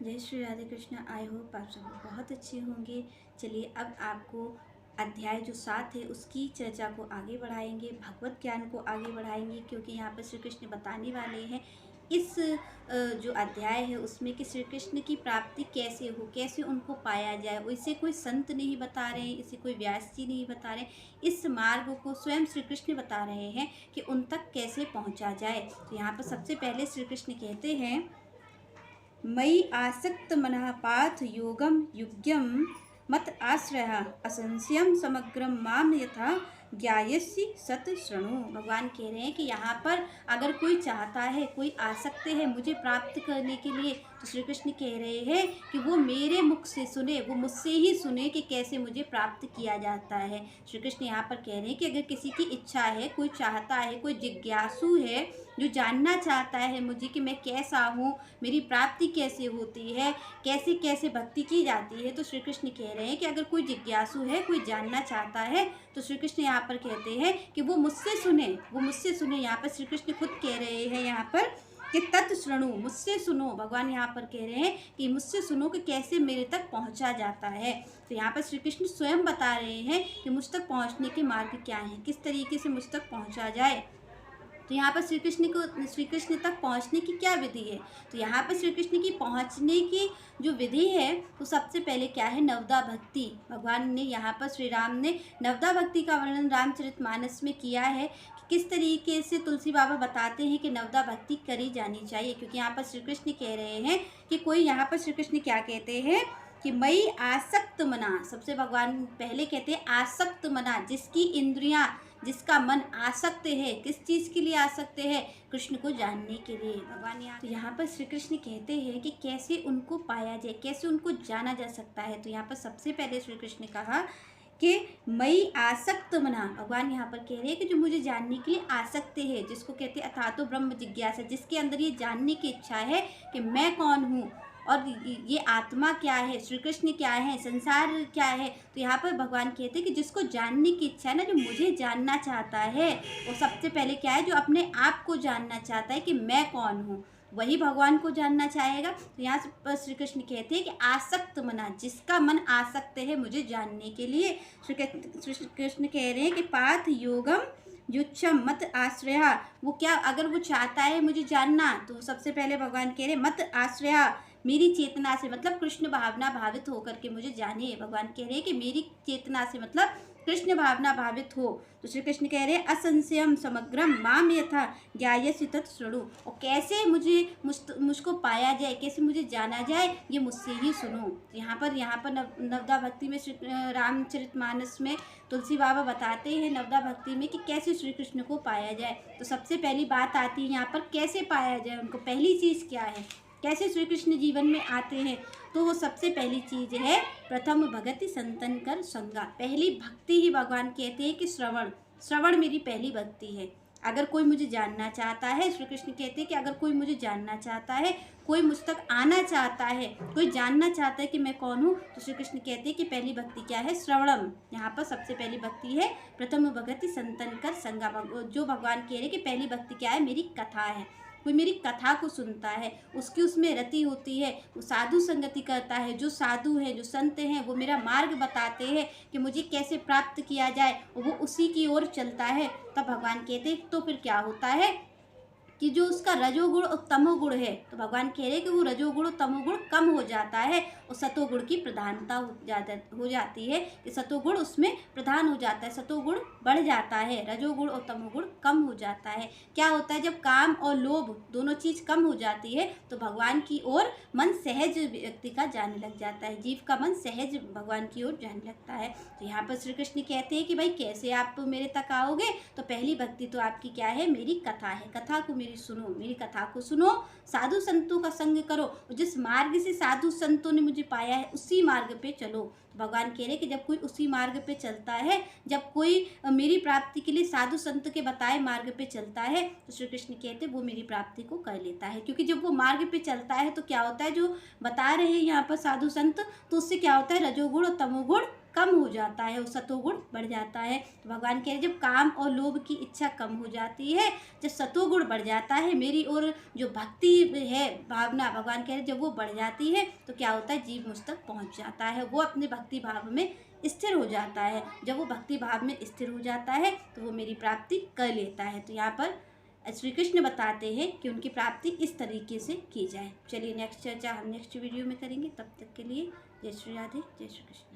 जय Shri Radhe Krishna. I hope आप सब बहुत अच्छे होंगे। चलिए अब आपको अध्याय जो 7 है उसकी चर्चा को आगे बढ़ाएंगे, भगवत ज्ञान को आगे बढ़ाएंगे, क्योंकि यहाँ पर श्री कृष्ण बताने वाले हैं इस जो अध्याय है उसमें कि श्री कृष्ण की प्राप्ति कैसे हो, कैसे उनको पाया जाए। इसे कोई संत नहीं बता रहे हैं, इसे कोई व्यास जी नहीं बता रहे, इस मार्ग को स्वयं श्री कृष्ण बता रहे हैं कि उन तक कैसे पहुँचा जाए। तो यहाँ पर सबसे पहले श्री कृष्ण कहते हैं, मयि आसक्त मनः पार्थ योगम युग्यम मत आश्रय असंशयम समग्रम माम यथा ज्ञायसि सत शृणु। भगवान कह रहे हैं कि यहाँ पर अगर कोई चाहता है, कोई आसक्त है मुझे प्राप्त करने के लिए, तो श्री कृष्ण कह रहे हैं कि वो मेरे मुख से सुने, वो मुझसे ही सुने कि कैसे मुझे प्राप्त किया जाता है। श्री कृष्ण यहाँ पर कह रहे हैं कि अगर किसी की इच्छा है, कोई चाहता है, कोई जिज्ञासु है जो जानना चाहता है मुझे कि मैं कैसा हूँ, मेरी प्राप्ति कैसे होती है, कैसे कैसे भक्ति की जाती है, तो श्री कृष्ण कह रहे हैं कि अगर कोई जिज्ञासु है, कोई जानना चाहता है, तो श्री कृष्ण यहाँ पर कहते हैं कि वो मुझसे सुने, वो मुझसे सुने। यहाँ पर श्री कृष्ण खुद कह रहे हैं यहाँ पर कि तत् श्रृणु, मुझसे सुनो। भगवान यहाँ पर कह रहे हैं कि मुझसे सुनो कि कैसे मेरे तक पहुँचा जाता है। तो यहाँ पर श्री कृष्ण स्वयं बता रहे हैं कि मुझ तक पहुँचने के मार्ग क्या हैं, किस तरीके से मुझ तक पहुँचा जाए। तो यहाँ पर श्री कृष्ण तक पहुँचने की क्या विधि है। तो यहाँ पर श्री कृष्ण की पहुँचने की जो विधि है तो सबसे पहले क्या है, नवदा भक्ति। भगवान ने यहाँ पर श्री राम ने नवदा भक्ति का वर्णन रामचरितमानस में किया है कि किस तरीके से तुलसी बाबा बताते हैं कि नवदा भक्ति करी जानी चाहिए। क्योंकि यहाँ पर श्री कृष्ण कह रहे हैं कि कोई, यहाँ पर श्री कृष्ण क्या कहते हैं कि मई आसक्त मना। सबसे भगवान पहले कहते हैं आसक्त मना, जिसकी इंद्रियां, जिसका मन आसक्त है, किस चीज़ के लिए आसक्त है, कृष्ण को जानने के लिए। भगवान यहाँ पर श्री कृष्ण कहते हैं कि कैसे उनको पाया जाए, कैसे उनको जाना जा सकता है। तो यहाँ पर सबसे पहले श्री कृष्ण ने कहा कि मई आसक्त मना। भगवान यहाँ पर कह रहे हैं कि जो मुझे जानने के लिए आसक्त है, जिसको कहते हैं अथातो ब्रह्म जिज्ञासा, जिसके अंदर ये जानने की इच्छा है कि मैं कौन हूँ और ये आत्मा क्या है, श्री कृष्ण क्या है, संसार क्या है। तो यहाँ पर भगवान कहते हैं कि जिसको जानने की इच्छा है ना, जो मुझे जानना चाहता है, वो सबसे पहले क्या है, जो अपने आप को जानना चाहता है कि मैं कौन हूँ, वही भगवान को जानना चाहेगा। तो यहाँ पर श्री कृष्ण कहते हैं कि आसक्त मना, जिसका मन आसक्त है मुझे जानने के लिए। श्री कृष्ण कह रहे हैं कि पार्थ योगम युच्छम मत आश्रया। वो क्या, अगर वो चाहता है मुझे जानना, तो सबसे पहले भगवान कह रहे हैं मत आश्रया, मेरी चेतना से, मतलब कृष्ण भावना भावित होकर के मुझे जाने। भगवान कह रहे हैं कि मेरी चेतना से मतलब कृष्ण भावना भावित हो। तो श्री कृष्ण कह रहे हैं असंशयम समग्रम माम यथा ज्ञायसि तत् शृणु। और कैसे मुझको पाया जाए, कैसे मुझे जाना जाए, ये मुझसे ही सुनो। यहाँ पर नवदा भक्ति में रामचरितमानस में तुलसी बाबा बताते हैं नवदा भक्ति में कि कैसे श्री कृष्ण को पाया जाए। तो सबसे पहली बात आती है यहाँ पर कैसे पाया जाए उनको, पहली चीज़ क्या है, कैसे श्री कृष्ण जीवन में आते हैं। तो वो सबसे पहली चीज़ है प्रथम भगति संतन कर संगा। पहली भक्ति ही भगवान कहते हैं कि श्रवण मेरी पहली भक्ति है। अगर कोई मुझे जानना चाहता है, श्री कृष्ण कहते हैं कि अगर कोई मुझे जानना चाहता है, कोई मुझ तक आना चाहता है, कोई जानना चाहता है कि मैं कौन हूँ, तो श्री कृष्ण कहते हैं कि पहली भक्ति क्या है, श्रवणम। यहाँ पर सबसे पहली भक्ति है प्रथम भगति संतन कर संगा। जो भगवान कह रहे हैं कि पहली भक्ति क्या है, मेरी कथा है। कोई मेरी कथा को सुनता है, उसकी उसमें रति होती है, वो साधु संगति करता है, जो साधु है, जो संत हैं, वो मेरा मार्ग बताते हैं कि मुझे कैसे प्राप्त किया जाए, वो उसी की ओर चलता है। तब भगवान कहते हैं तो फिर क्या होता है कि जो उसका रजोगुण और तमोगुण है, तो भगवान कह रहे हैं कि वो रजोगुण और तमोगुण कम हो जाता है और सतोगुण की प्रधानता हो जाती है, कि सतोगुण उसमें प्रधान हो जाता है, सतोगुण बढ़ जाता है, रजोगुण और तमोगुण कम हो जाता है। क्या होता है, जब काम और लोभ दोनों चीज़ कम हो जाती है तो भगवान की ओर मन सहज व्यक्ति का जाने लग जाता है, जीव का मन सहज भगवान की ओर जाने लगता है। तो यहाँ पर श्री कृष्ण कहते हैं कि भाई कैसे आप मेरे तक आओगे, तो पहली भक्ति तो आपकी क्या है, मेरी कथा है। कथा को मेरी सुनो, मेरी कथा को सुनो, साधु संतों का संग करो, जिस मार्ग से साधु संतों ने मुझे पाया है उसी मार्ग पे चलो। भगवान कह रहे कि जब कोई उसी मार्ग पे चलता है, जब कोई मेरी प्राप्ति के लिए साधु संत के बताए मार्ग पे चलता है, तो श्री कृष्ण कहते वो मेरी प्राप्ति को कर लेता है। क्योंकि जब वो मार्ग पे चलता है तो क्या होता है, जो बता रहे हैं यहाँ पर साधु संत, तो उससे क्या होता है, रजोगुण और तमोगुण कम हो जाता है, वो सतोगुण बढ़ जाता है। तो भगवान कह रहे जब काम और लोभ की इच्छा कम हो जाती है, जब सतोगुण बढ़ जाता है, मेरी ओर जो भक्ति है भावना, भगवान कह रहे जब वो बढ़ जाती है तो क्या होता है, जीव मुझ तक पहुँच जाता है, वो अपने भक्ति भाव में स्थिर हो जाता है। जब वो भक्ति भाव में स्थिर हो जाता है तो वो मेरी प्राप्ति कर लेता है। तो यहाँ पर श्री कृष्ण बताते हैं कि उनकी प्राप्ति इस तरीके से की जाए। चलिए नेक्स्ट चर्चा हम नेक्स्ट वीडियो में करेंगे। तब तक के लिए जय श्री राधे, जय श्री कृष्ण।